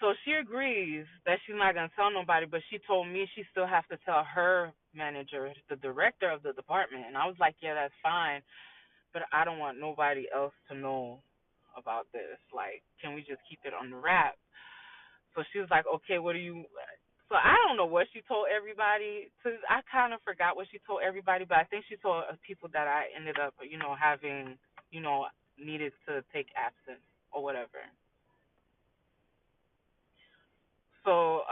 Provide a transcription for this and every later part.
So she agrees that she's not gonna tell nobody, but she told me she still has to tell her manager, the director of the department. And I was like, yeah, that's fine, but I don't want nobody else to know about this. Like, can we just keep it on the wrap? So she was like, okay, what do you? So I don't know what she told everybody. I kind of forgot what she told everybody, but I think she told people that I ended up, having, you know, needed to take absence or whatever. So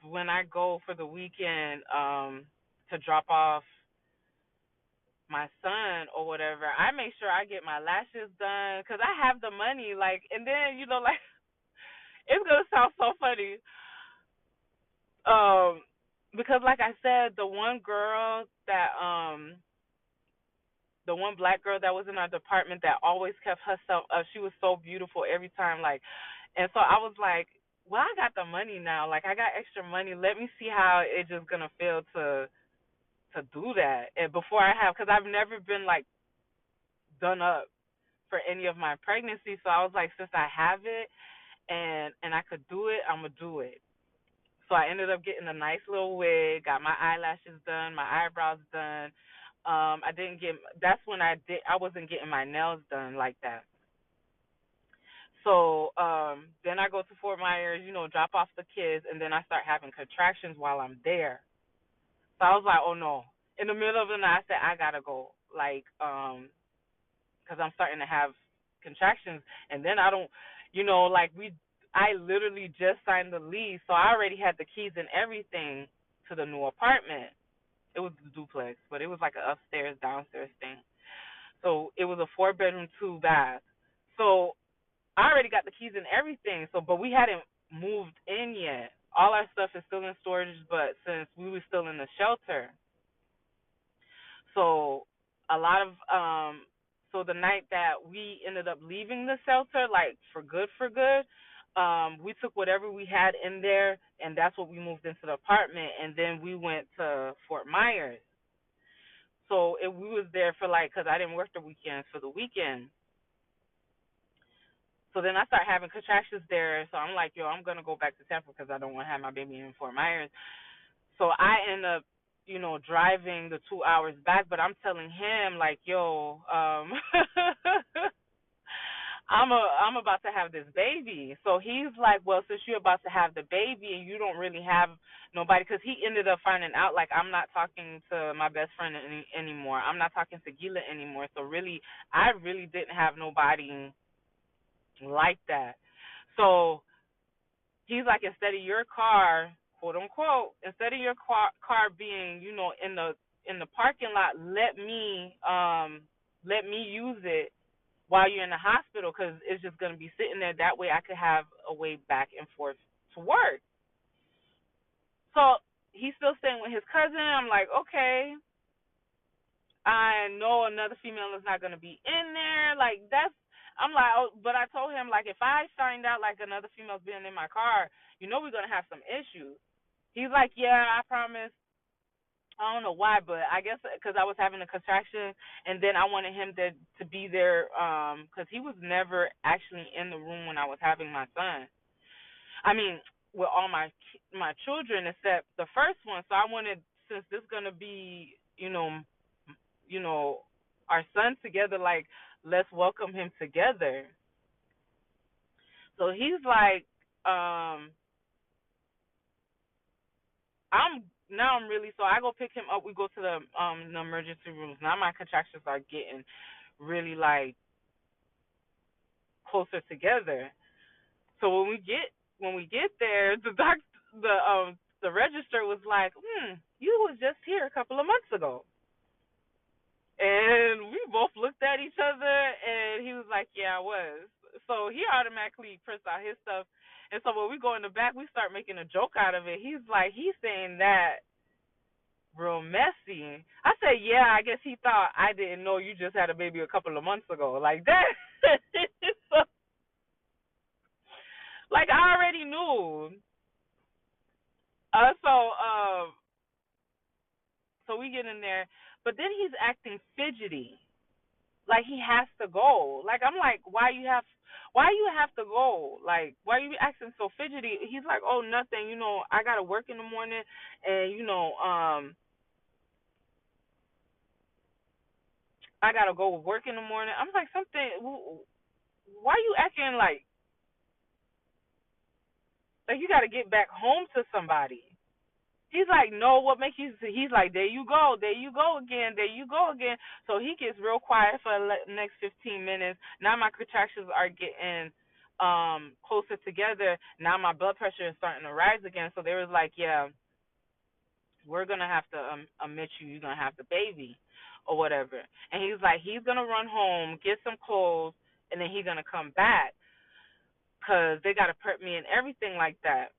when I go for the weekend to drop off my son or whatever, I make sure I get my lashes done because I have the money. Like, and then like it's gonna sound so funny, um, because like I said, the one black girl that was in our department that always kept herself up, she was so beautiful every time. Like, and so I was like, well, I got the money now. Like, I got extra money. Let me see how it's just gonna feel to do that. And before I have, because I've never been like done up for any of my pregnancy. So I was like, since I have it and I could do it, I'm gonna do it. So I ended up getting a nice little wig, got my eyelashes done, my eyebrows done. I didn't get. That's when I wasn't getting my nails done like that. So then I go to Fort Myers, drop off the kids, and then I start having contractions while I'm there. So I was like, oh no. In the middle of the night, I said I gotta go, like, because I'm starting to have contractions, and then I don't, like I literally just signed the lease, so I already had the keys and everything to the new apartment. It was the duplex, but it was like an upstairs, downstairs thing. So it was a 4 bedroom, 2 bath. So I already got the keys and everything. So, but we hadn't moved in yet. All our stuff is still in storage, but since we were still in the shelter, so a lot of so the night that we ended up leaving the shelter, like for good, we took whatever we had in there, and that's what we moved into the apartment, and then we went to Fort Myers. So we was there for like, cause I didn't work the weekends for the weekend. So then I start having contractions there. So I'm like, yo, I'm gonna go back to Tampa because I don't want to have my baby in Fort Myers. So I end up, driving the 2 hours back. But I'm telling him like, yo, I'm about to have this baby. So he's like, well, since you're about to have the baby and you don't really have nobody, because he ended up finding out like I'm not talking to my best friend anymore. I'm not talking to Gila anymore. So really, I really didn't have nobody like that. So he's like, instead of your car, quote unquote, instead of your car being, in the parking lot, let me use it while you're in the hospital because it's just gonna be sitting there. That way, I could have a way back and forth to work. So he's still staying with his cousin. I'm like, okay. I know another female is not gonna be in there. Like that's, I'm like, oh, but I told him like if I find out like another female's being in my car, we're gonna have some issues. He's like, yeah, I promise. I don't know why, but I guess because I was having a contraction, and then I wanted him to be there, because he was never actually in the room when I was having my son. I mean, with all my children except the first one. So I wanted, since this gonna be, you know, our son together, like let's welcome him together. So he's like, I'm now I'm really, so I go pick him up. We go to the emergency rooms. Now my contractions are getting really like closer together. So when we get there, the register was like, you was just here a couple of months ago. And we both looked at each other, and he was like, yeah, I was. So he automatically prints out his stuff. And so when we go in the back, we start making a joke out of it. He's saying that real messy. I said, yeah, I guess he thought I didn't know you just had a baby a couple of months ago. Like that. So, like, I already knew. So we get in there, but then he's acting fidgety. like he has to go. Like I'm like, why you have to go? Like why you acting so fidgety? He's like, oh nothing, I gotta work in the morning, and I gotta go work in the morning. I'm like, why you acting like you gotta get back home to somebody? He's like, no, what makes you? He's like, there you go again, there you go again. So he gets real quiet for the next 15 minutes. Now my contractions are getting closer together. Now my blood pressure is starting to rise again. So they was like, yeah, we're gonna have to admit you. You're gonna have the baby, or whatever. And he's like, he's gonna run home, get some clothes, and then he's gonna come back because they gotta prep me and everything like that.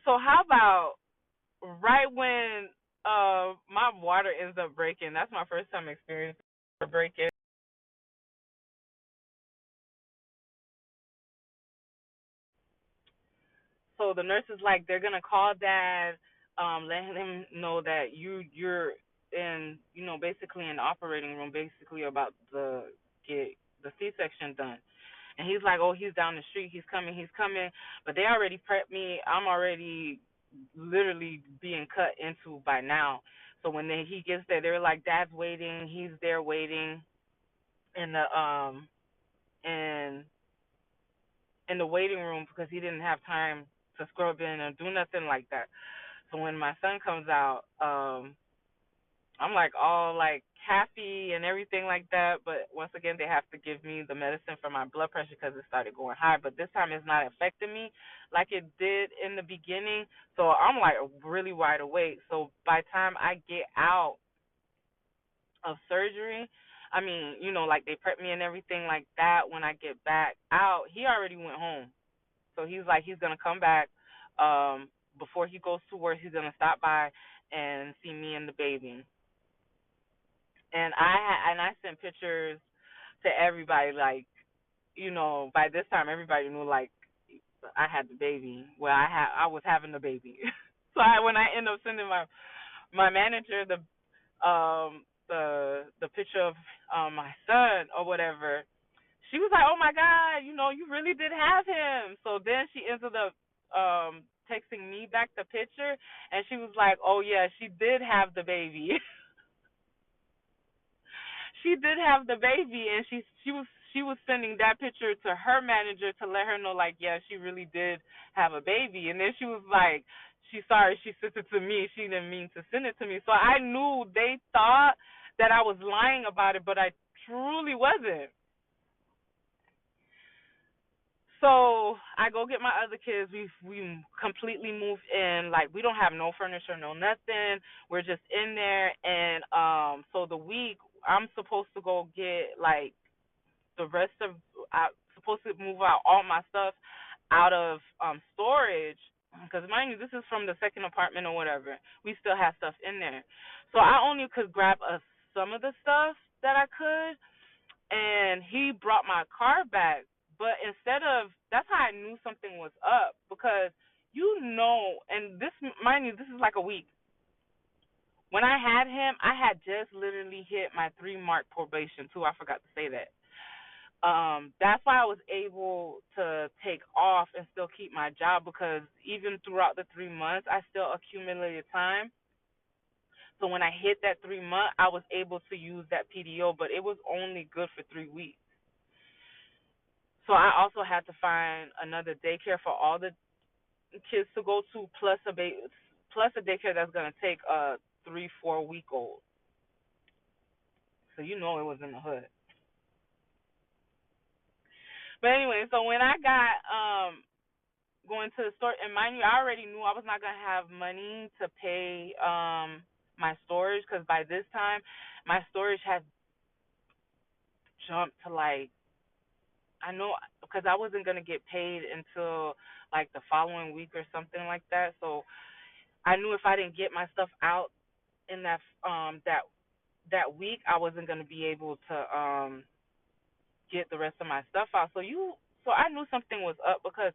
So how about right when my water ends up breaking? That's my first time experiencing water breaking. So the nurse is like, they're gonna call dad, let him know that you're in, basically in the operating room, basically about to get the C-section done. And he's like, oh, he's down the street, he's coming. But they already prepped me. I'm already literally being cut into by now. So when he gets there, they're like, dad's waiting. He's there waiting in in in the waiting room because he didn't have time to scrub in or do nothing like that. So when my son comes out, I'm like all like happy and everything like that. But once again, they have to give me the medicine for my blood pressure because it started going high. But this time it's not affecting me like it did in the beginning. So I'm like really wide awake. So by the time I get out of surgery, I mean, like they prep me and everything like that. When I get back out, he already went home. So he's like, he's gonna come back. Before he goes to work, he's gonna stop by and see me and the baby. And I sent pictures to everybody. Like, by this time everybody knew like I had the baby. Well, I was having the baby. So when I end up sending my manager the picture of my son or whatever, she was like, "Oh my God, you really did have him." So then she ended up texting me back the picture, and she was like, "Oh yeah, she did have the baby." She did have the baby, and she was sending that picture to her manager to let her know, like, yeah, she really did have a baby. And then she was like, she's sorry, she sent it to me. She didn't mean to send it to me. So I knew they thought that I was lying about it, but I truly wasn't. So I go get my other kids. We completely moved in. Like we don't have no furniture, no nothing. We're just in there, and so the week I'm supposed to go get like the rest of I'm supposed to move out all my stuff out of storage because mind you, this is from the second apartment or whatever. We still have stuff in there, so I only could grab some of the stuff that I could, and he brought my car back. But instead of that's how I knew something was up because and this mind you, this is like a week. When I had him, I had just literally hit my 3 mark probation too. I forgot to say that. That's why I was able to take off and still keep my job because even throughout the 3 months, I still accumulated time. So when I hit that 3 month, I was able to use that PDO, but it was only good for 3 weeks. So I also had to find another daycare for all the kids to go to, plus a daycare that's gonna take a 3 4 week old. So it was in the hood. But anyway, so when I got going to the store, and mind you, I already knew I was not gonna have money to pay my storage because by this time my storage had jumped to like I know because I wasn't gonna get paid until like the following week or something like that. So I knew if I didn't get my stuff out in that week, I wasn't gonna be able to get the rest of my stuff out. So I knew something was up because